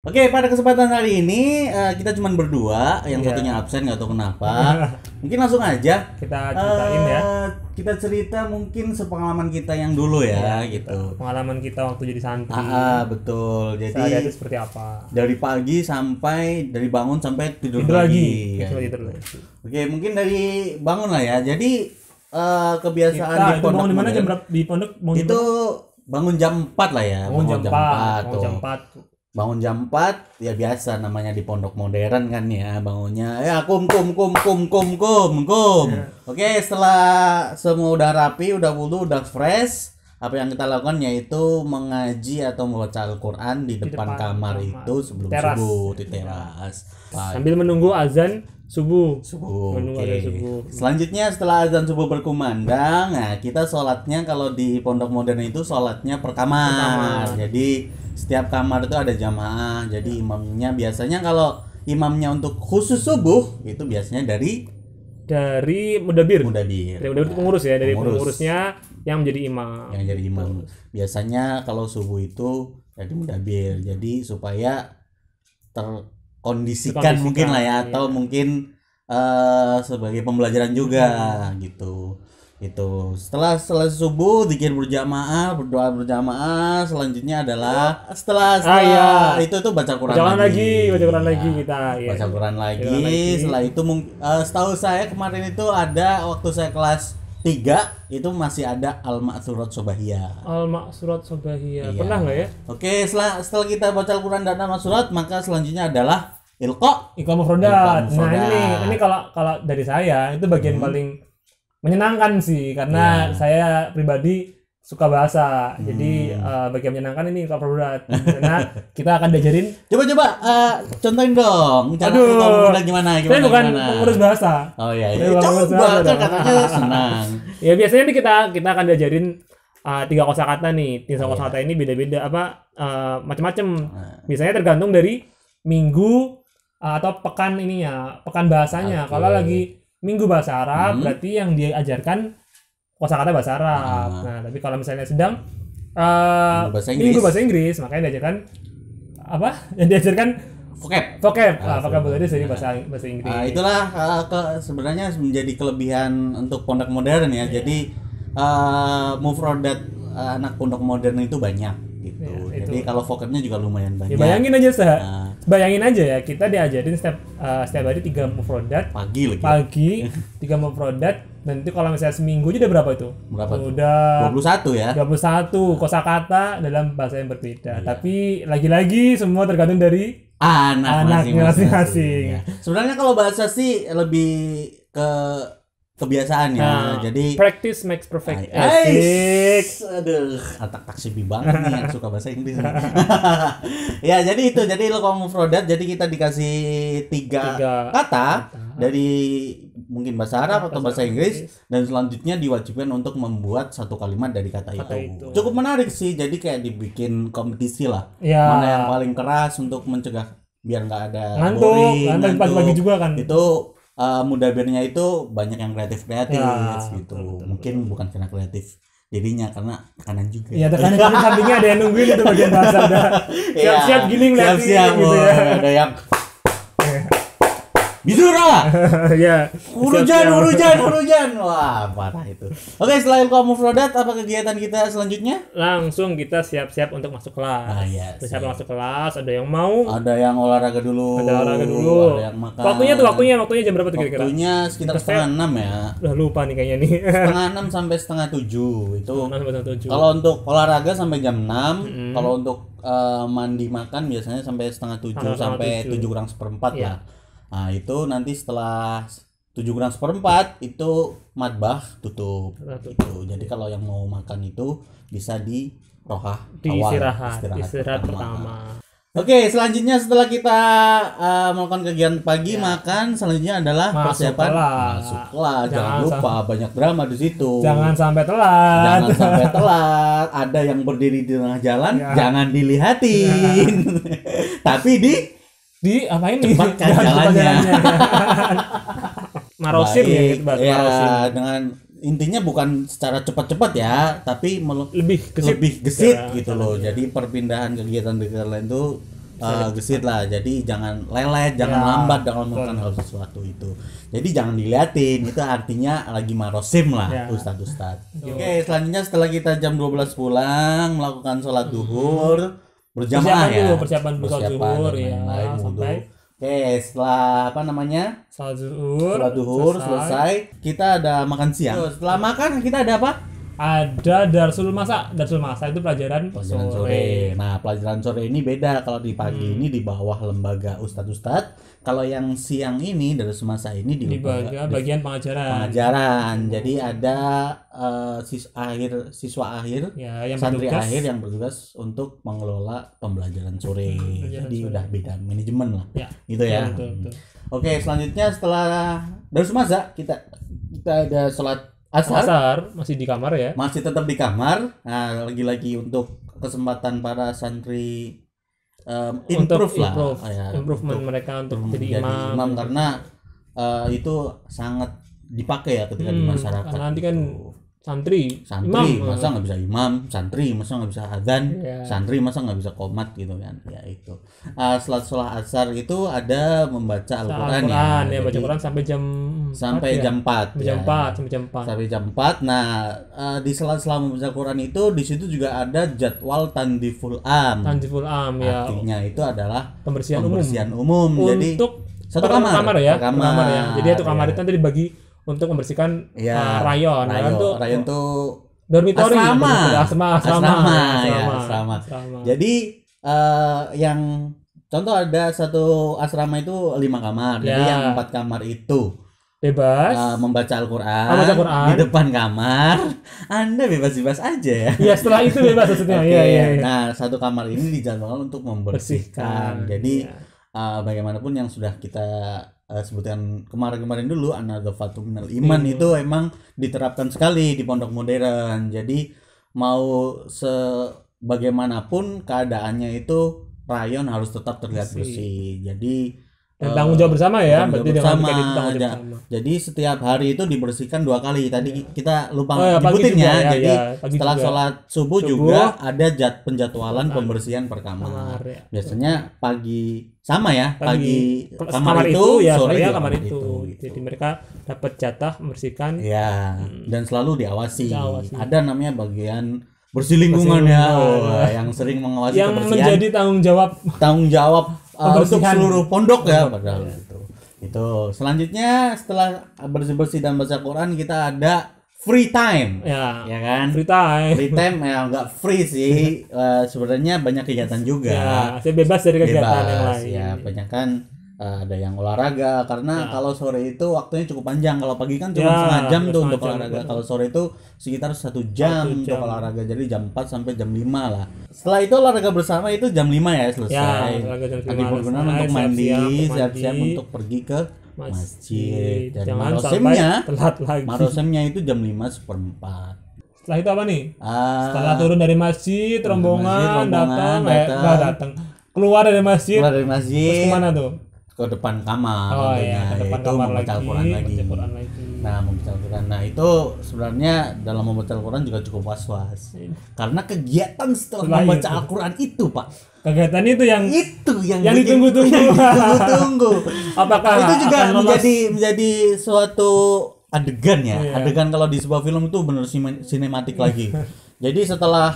Oke, pada kesempatan hari ini kita cuma berdua, yang Iya. satunya absen nggak tahu kenapa. Mungkin langsung aja Kita ceritain ya. Kita cerita mungkin sepengalaman kita yang dulu ya, gitu. Pengalaman kita waktu jadi santri. Betul. Sehari-hari Jadi seperti apa? dari pagi sampai dari bangun sampai tidur Tidur lagi. lagi. Ya, Sampai gitu. tidur lagi. Oke, mungkin dari bangun lah ya. Jadi kebiasaan Kita di itu bangun di mana modern jam berapa di pondok? Bangun itu bangun jam 4 lah ya. Bangun jam 4. Bangun tuh. jam 4. Bangun jam 4 ya biasa namanya di pondok modern kan ya, bangunnya ya kum. Oke, setelah semua udah rapi, udah wudu, udah fresh, apa yang kita lakukan yaitu mengaji atau membaca Al-Qur'an di depan kamar itu sebelum Teras. subuh di teras. Sambil menunggu azan subuh. Oke. Menunggu azan subuh. Selanjutnya setelah azan subuh berkumandang, nah kita sholatnya kalau di pondok modern itu sholatnya per kamar. Jadi setiap kamar itu ada jamaah. Jadi imamnya biasanya kalau imamnya untuk khusus subuh itu biasanya dari Mudabir. mudabir. Dari Mudabir itu pengurus ya, dari Pengurus. pengurusnya yang menjadi imam. Yang jadi imam. Biasanya kalau subuh itu dari mudabir. Jadi supaya terkondisikan mungkin lah ya, atau mungkin sebagai pembelajaran juga gitu. Itu setelah subuh zikir berjamaah, berdoa berjamaah, selanjutnya adalah setelah itu tuh baca Quran lagi. Baca Quran lagi kita. Ya. Baca Quran lagi. Setelah itu setahu saya kemarin itu ada waktu saya kelas 3 itu masih ada Al-Ma'surat Sobahiyah. Al-Ma'surat Sobahiyah. Iya. Pernah nggak ya? Oke, setelah kita baca Al-Quran dan Al-Ma'surat, maka selanjutnya adalah Ilqa. Iqamah Mufradat. Nah, ini kalau dari saya itu bagian paling menyenangkan sih, karena saya pribadi suka bahasa. Jadi bagian menyenangkan ini Iqamah Mufradat. Karena kita akan diajarin. Coba contohin dong. Cara Iqamah Mufradat gimana? Saya bukan pengurus bahasa. Oh iya. Coba kan katanya senang. Ya biasanya nih kita akan diajarin 3 kosakata nih. 3 kosakata ini beda-beda macam-macam. Biasanya tergantung dari minggu atau pekan bahasanya. Kalau lagi minggu bahasa Arab berarti yang diajarkan kosakata bahasa Arab. Nah, tapi kalau misalnya sedang minggu bahasa Inggris, makanya diajarkan yang diajarkan vocab vocabulary dari bahasa Inggris. Itulah sebenarnya menjadi kelebihan untuk pondok modern ya. Jadi mufradat anak pondok modern itu banyak gitu. Jadi kalau vocabnya juga lumayan banyak. Ya, bayangin aja ya, kita diajarin setiap hari 3 mufradat. Pagi 3 mufradat, dan itu kalau misalnya seminggu aja udah berapa itu? Udah 21 ya. 21 kosakata dalam bahasa yang berbeda. Tapi lagi-lagi semua tergantung dari anaknya masing-masing. Ya. Sebenarnya kalau bahasa sih lebih ke kebiasaan ya. Jadi practice makes perfect. Aduh, atak taksibi banget nih yang suka bahasa Inggris. Ya, jadi itu. Jadi lo kalau mufradat, jadi kita dikasih 3 kata dari mungkin bahasa Arab atau bahasa Inggris, dan selanjutnya diwajibkan untuk membuat satu kalimat dari kata itu. Cukup menarik sih. Jadi kayak dibikin kompetisi lah. Mana yang paling keras untuk mencegah biar nggak ada ngantuk pagi-pagi juga kan. Itu mudabirnya itu banyak yang kreatif gitu. Mungkin bukan karena kreatif jadinya, karena tekanan juga. Iya, tekanan sampingnya ada yang nungguin itu bagian bahasa udah. Siap-siap gini ngeliatin gitu ya. Ada yang Bizura. Ya. Hurujan. Wah, parah itu. Oke, setelah Iqamah Mufradat, apa kegiatan kita selanjutnya? Langsung kita siap-siap untuk masuk kelas. Siap masuk kelas, ada yang mau. Ada yang olahraga dulu. Ada yang makan. Waktunya jam berapa tuh kira-kira? Waktunya sekitar 5:30 ya. Udah lupa nih kayaknya nih. 5:30 sampai 6:30 itu. Kalau untuk olahraga sampai jam 6, kalau untuk mandi makan biasanya sampai 6:30 sampai 7:45 lah. Nah, itu nanti setelah 7:45 itu matbah tutup. Gitu. Jadi kalau yang mau makan itu bisa di rohah istirahat pertama. Oke, selanjutnya setelah kita melakukan kegiatan pagi makan, selanjutnya adalah persiapan masuk kelas. Jangan lupa banyak drama di situ. Jangan sampai telat. Ada yang berdiri di tengah jalan, jangan dilihatin. Tapi apa ini? Cepatkan jalannya. Marosim ya, gitu, marosim. Dengan intinya bukan secara cepat-cepat ya, tapi lebih gesit gitu loh. Jadi perpindahan kegiatan lain itu gesit lah. Jadi jangan lelet, jangan lambat dalam melakukan hal sesuatu itu. Jadi jangan diliatin, itu artinya lagi marosim lah ustadz. Oke, selanjutnya setelah kita jam 12 pulang melakukan sholat duhur berjamaah persiapan sholat duhur ya sampai. Oke, setelah sholat duhur selesai, kita ada makan siang. Setelah makan kita ada apa? Ada darsul masa itu pelajaran sore. Nah, pelajaran sore ini beda. Kalau di pagi ini di bawah lembaga ustadz. Kalau yang siang ini darsul masa ini di bagian pengajaran. Jadi ada siswa akhir, santri akhir yang bertugas untuk mengelola pembelajaran sore. Jadi udah beda manajemen lah. Gitu ya. Betul. Oke, selanjutnya setelah darsul masa kita ada sholat Asar masih di kamar ya. Masih tetap di kamar. Nah, lagi-lagi untuk kesempatan para santri improvement mereka untuk jadi imam karena itu sangat dipakai ya ketika di masyarakat. Nanti kan santri imam, masa nggak bisa imam, santri masa nggak bisa adzan, santri masa nggak bisa qomat gitu kan. Ya itu. Setelah sholat asar itu ada membaca Al-Quran ya. Baca Quran sampai jam 4. Sampai jam 4. Nah, di sela-sela membaca Quran itu di situ juga ada jadwal tandiful am. Ya. Artinya itu adalah pembersihan umum. Jadi untuk satu kamar ya. Jadi itu kamar itu nanti dibagi untuk membersihkan rayon. Rayon tuh dormitory, asrama. Jadi yang contoh ada satu asrama itu 5 kamar. Jadi yang 4 kamar itu bebas membaca Al-Quran di depan kamar. Anda bebas-bebas aja ya. Iya, setelah itu bebas maksudnya. Iya. Nah, satu kamar ini dijadwalkan untuk membersihkan. Jadi bagaimanapun yang sudah kita sebutkan kemarin dulu an-nadhafatu minal iman itu emang diterapkan sekali di pondok modern. Jadi mau sebagaimanapun keadaannya itu rayon harus tetap terlihat bersih. Jadi tanggung jawab bersama ya, berarti jadi setiap hari itu dibersihkan 2 kali. Tadi kita lupa nyebutin ya. Jadi setelah sholat subuh juga ada penjadwalan pembersihan per kamar. Biasanya pagi sama ya, pagi kamar itu, sore kamar itu. Jadi mereka dapat jatah membersihkan. Ya, dan selalu diawasi. Ada namanya bagian bersih lingkungan yang sering mengawasi yang kebersihan. Yang menjadi tanggung jawab untuk seluruh pondok ya padahal itu. Selanjutnya setelah bersih-bersih dan baca Quran kita ada free time. Ya kan? Free time ya enggak free sih. Sebenarnya banyak kegiatan juga. Ya, saya bebas dari kegiatan yang lain. Ya, banyak kan ada yang olahraga karena kalau sore itu waktunya cukup panjang. Kalau pagi kan cuma setengah jam tuh untuk olahraga. Kalau sore itu sekitar 1 jam untuk olahraga. Jadi jam 4 sampai jam 5 lah. Setelah itu olahraga bersama itu jam 5 ya selesai. Lagi berguna untuk mandi, siap-siap untuk pergi ke masjid. Dan marosemnya itu jam 5:04. Setelah itu apa nih? Setelah turun dari masjid, rombongan datang. Keluar dari masjid. Terus kemana tuh? Ke depan kamar. Ke depan kamar membaca Al-Quran lagi. Membaca Al-Quran. Nah, itu sebenarnya dalam membaca Al-Quran juga cukup was-was. Karena kegiatan setelah membaca Al-Quran itu, Pak. Kegiatan itu yang ditunggu-tunggu. Apakah itu juga menjadi suatu adegan ya. Adegan kalau di sebuah film itu benar sinematik lagi. Jadi setelah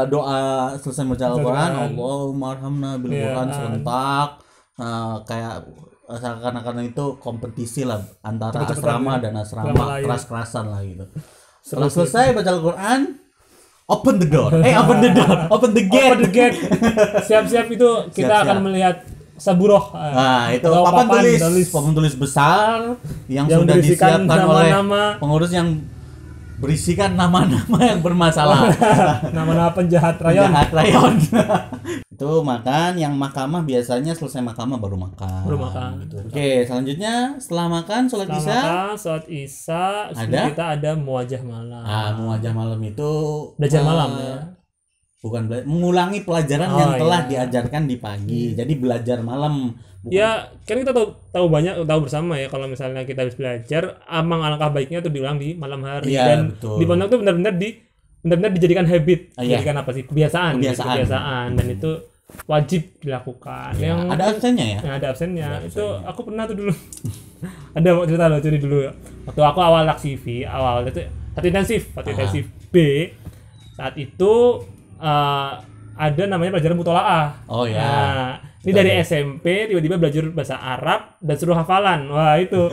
doa selesai membaca Al-Quran, Allahumma arhamna bil Quran serentak. Kayak seakan-akan itu kompetisi lah antara asrama dan asrama, keras-kerasan lah gitu. Setelah selesai baca Al-Quran, open the open the gate. Siap-siap itu kita akan melihat saburoh. Nah, itu papan tulis besar yang sudah disiapkan oleh pengurus yang berisikan nama-nama yang bermasalah. Nama-nama penjahat rayon. Itu makan, yang mahkamah biasanya selesai mahkamah baru makan. Gitu. Oke, selanjutnya setelah makan sholat isya kita ada muwajah malam. Muwajah malam itu belajar malam ya. Bukan mengulangi pelajaran yang telah diajarkan di pagi. Jadi belajar malam. Ya, kan kita tahu bersama ya kalau misalnya kita habis belajar, alangkah baiknya tuh diulang di malam hari. Dan betul. Di pondok tuh benar-benar dijadikan habit. Dijadikan apa sih? Kebiasaan. Dan itu wajib dilakukan. Ya, yang ada absennya ya? Ada absennya. Ada Itu absennya. aku pernah tuh dulu. Ada mau cerita loh, jadi dulu waktu aku awal CV, itu satu intensif B. Saat itu ada namanya pelajaran mutolaah. Oh ya. Nah, ini dari SMP tiba-tiba belajar bahasa Arab dan suruh hafalan. Wah, itu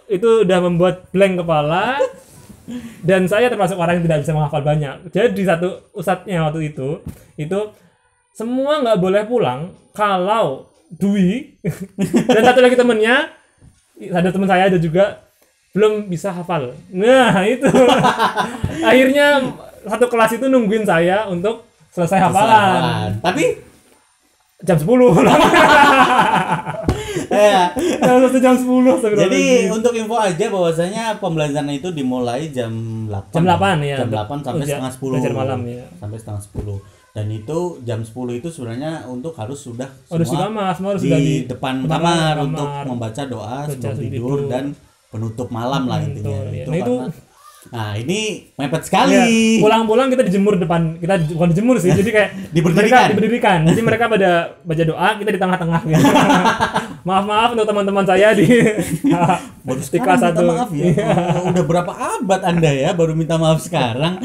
udah membuat blank kepala. Dan saya termasuk orang yang tidak bisa menghafal banyak. Jadi satu ustadznya waktu itu semua nggak boleh pulang kalau Dwi dan satu lagi temennya, ada teman saya ada juga belum bisa hafal. Nah itu akhirnya satu kelas itu nungguin saya untuk selesai hafalan. Tapi jam 10 ya. jam 10. Jadi untuk info aja bahwasanya pembelajaran itu dimulai jam 8. Jam 8 ya. Jam 8 sampai setengah 10. Belajar malam ya. Sampai setengah 10. Dan itu jam 10 itu sebenarnya untuk harus sudah semua harus di depan kamar untuk membaca doa sebelum tidur dan penutup malam lah intinya. Ya. Nah ini mepet sekali. Ya, pulang-pulang kita dijemur depan, kita bukan dijemur sih, jadi kayak diberdirikan. Jadi mereka pada baca doa, kita di tengah-tengah gitu. Maaf untuk teman-teman saya di kelas 1. Maaf ya. Udah berapa abad Anda ya baru minta maaf sekarang.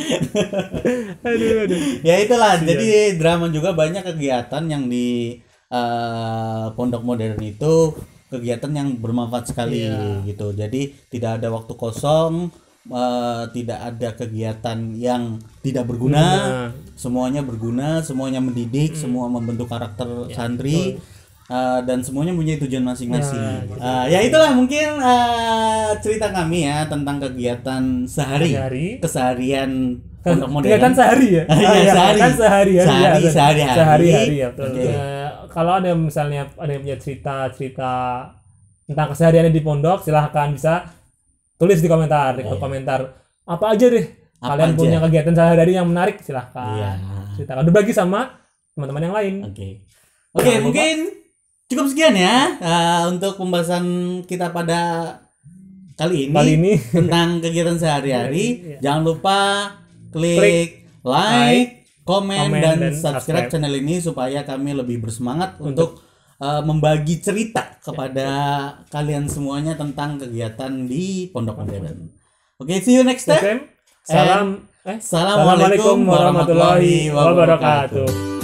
aduh. Ya itulah. Jadi drama juga banyak kegiatan yang di Pondok Modern itu kegiatan yang bermanfaat sekali gitu. Jadi tidak ada waktu kosong. Tidak ada kegiatan yang tidak berguna, semuanya berguna, semuanya mendidik, semua membentuk karakter santri, dan semuanya punya tujuan masing-masing. Ya itulah mungkin cerita kami ya tentang kegiatan keseharian Pondok Modern. Kegiatan sehari ya? Sehari-hari ya. Okay. Kalau ada misalnya punya cerita tentang kesehariannya di pondok, silahkan bisa tulis di komentar, apa aja deh kalian punya kegiatan sehari-hari yang menarik, silahkan ceritakan, berbagi sama teman-teman yang lain. Oke, mungkin cukup sekian ya untuk pembahasan kita pada kali ini tentang kegiatan sehari-hari. Jangan lupa klik like, komen dan subscribe channel ini supaya kami lebih bersemangat untuk membagi cerita kepada kalian semuanya tentang kegiatan di Pondok Modern. Oke, see you next time. Assalamualaikum warahmatullahi wabarakatuh.